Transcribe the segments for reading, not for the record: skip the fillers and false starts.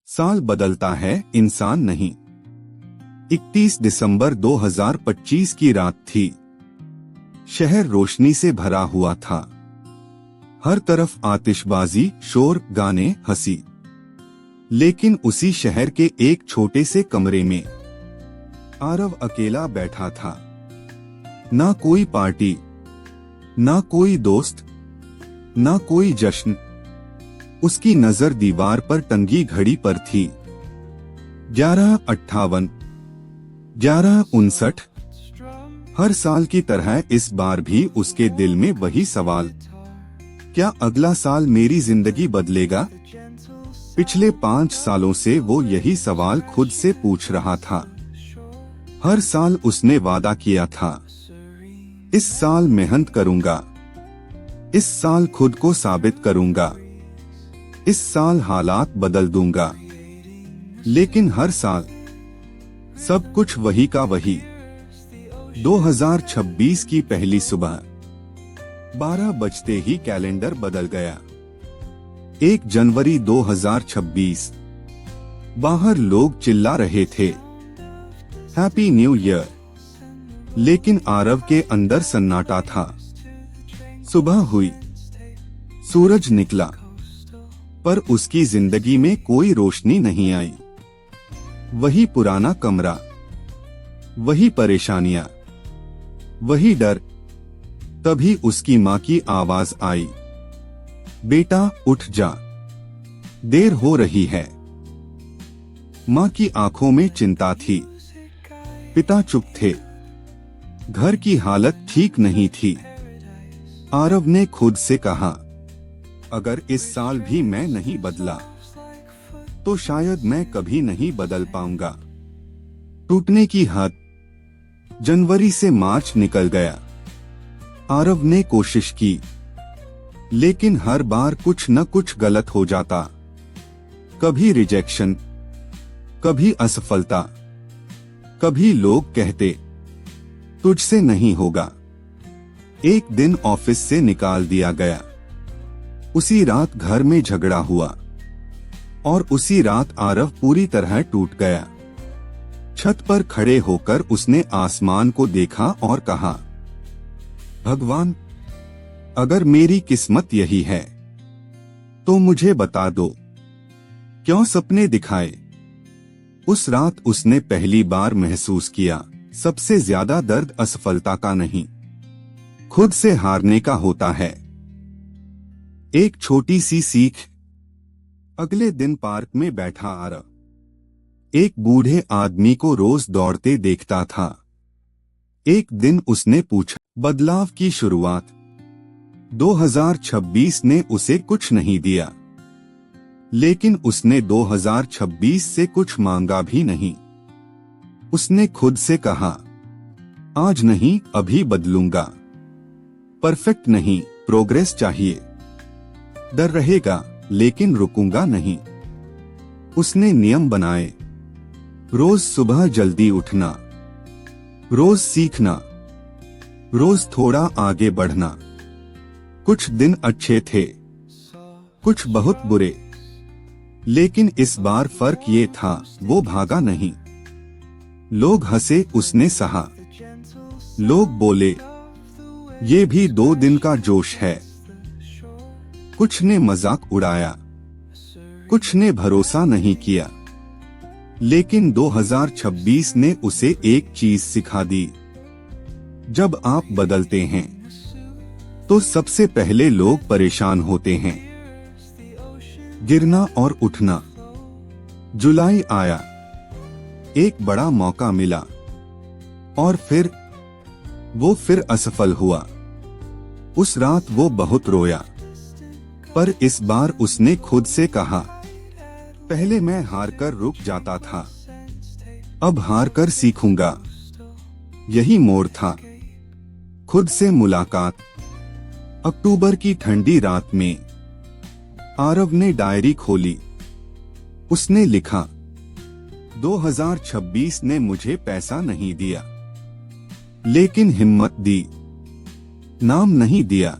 साल बदलता है, इंसान नहीं। 31 दिसंबर 2025 की रात थी। शहर रोशनी से भरा हुआ था। हर तरफ आतिशबाजी, शोर, गाने, हंसी। लेकिन उसी शहर के एक छोटे से कमरे में आरव अकेला बैठा था। ना कोई पार्टी, ना कोई दोस्त, ना कोई जश्न। उसकी नजर दीवार पर टंगी घड़ी पर थी। 11:58, 11:59। हर साल की तरह इस बार भी उसके दिल में वही सवाल, क्या अगला साल मेरी जिंदगी बदलेगा? पिछले 5 सालों से वो यही सवाल खुद से पूछ रहा था। हर साल उसने वादा किया था, इस साल मेहनत करूंगा, इस साल खुद को साबित करूंगा, इस साल हालात बदल दूंगा। लेकिन हर साल सब कुछ वही का वही। 2026 की पहली सुबह 12 बजते ही कैलेंडर बदल गया। 1 जनवरी 2026। बाहर लोग चिल्ला रहे थे, हैप्पी न्यू ईयर। लेकिन आरव के अंदर सन्नाटा था। सुबह हुई, सूरज निकला, पर उसकी जिंदगी में कोई रोशनी नहीं आई। वही पुराना कमरा, वही परेशानियां, वही डर। तभी उसकी माँ की आवाज आई, बेटा उठ जा, देर हो रही है। माँ की आंखों में चिंता थी। पिता चुप थे। घर की हालत ठीक नहीं थी। आरव ने खुद से कहा, अगर इस साल भी मैं नहीं बदला तो शायद मैं कभी नहीं बदल पाऊंगा। टूटने की हद। जनवरी से मार्च निकल गया। आरव ने कोशिश की, लेकिन हर बार कुछ न कुछ गलत हो जाता। कभी रिजेक्शन, कभी असफलता, कभी लोग कहते तुझसे नहीं होगा। एक दिन ऑफिस से निकाल दिया गया। उसी रात घर में झगड़ा हुआ और उसी रात आरव पूरी तरह टूट गया। छत पर खड़े होकर उसने आसमान को देखा और कहा, भगवान, अगर मेरी किस्मत यही है तो मुझे बता दो, क्यों सपने दिखाए? उस रात उसने पहली बार महसूस किया, सबसे ज्यादा दर्द असफलता का नहीं, खुद से हारने का होता है। एक छोटी सी सीख। अगले दिन पार्क में बैठा आरव एक बूढ़े आदमी को रोज दौड़ते देखता था। एक दिन उसने पूछा, बदलाव की शुरुआत। 2026 ने उसे कुछ नहीं दिया, लेकिन उसने 2026 से कुछ मांगा भी नहीं। उसने खुद से कहा, आज नहीं अभी बदलूंगा। परफेक्ट नहीं, प्रोग्रेस चाहिए। डर रहेगा, लेकिन रुकूंगा नहीं। उसने नियम बनाए, रोज सुबह जल्दी उठना, रोज सीखना, रोज थोड़ा आगे बढ़ना। कुछ दिन अच्छे थे, कुछ बहुत बुरे, लेकिन इस बार फर्क ये था, वो भागा नहीं। लोग हंसे, उसने सहा। लोग बोले, ये भी 2 दिन का जोश है। कुछ ने मजाक उड़ाया, कुछ ने भरोसा नहीं किया। लेकिन 2026 ने उसे एक चीज सिखा दी, जब आप बदलते हैं तो सबसे पहले लोग परेशान होते हैं। गिरना और उठना। जुलाई आया, एक बड़ा मौका मिला, और फिर असफल हुआ। उस रात वो बहुत रोया, पर इस बार उसने खुद से कहा, पहले मैं हारकर रुक जाता था, अब हारकर सीखूंगा। यही मोड़ था। खुद से मुलाकात। अक्टूबर की ठंडी रात में आरव ने डायरी खोली। उसने लिखा, 2026 ने मुझे पैसा नहीं दिया, लेकिन हिम्मत दी। नाम नहीं दिया,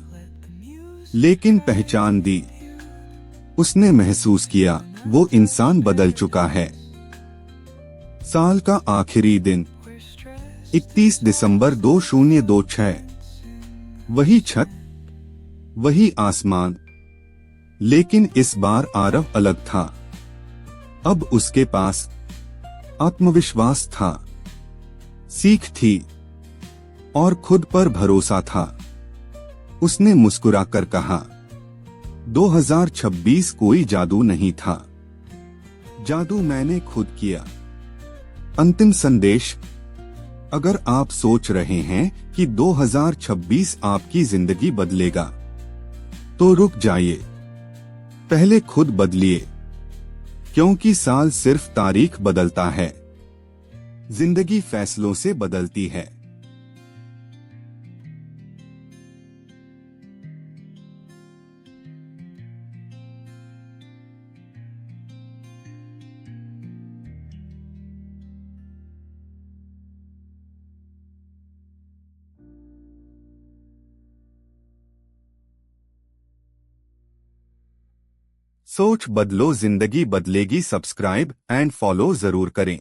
लेकिन पहचान दी। उसने महसूस किया, वो इंसान बदल चुका है। साल का आखिरी दिन 31 दिसंबर 2026। वही छत, वही आसमान, लेकिन इस बार आरव अलग था। अब उसके पास आत्मविश्वास था, सीख थी और खुद पर भरोसा था। उसने मुस्कुराकर कहा, 2026 कोई जादू नहीं था, जादू मैंने खुद किया। अंतिम संदेश: अगर आप सोच रहे हैं कि 2026 आपकी जिंदगी बदलेगा, तो रुक जाइए, पहले खुद बदलिए, क्योंकि साल सिर्फ तारीख बदलता है, जिंदगी फैसलों से बदलती है। सोच बदलो, जिंदगी बदलेगी। सब्सक्राइब एंड फॉलो जरूर करें।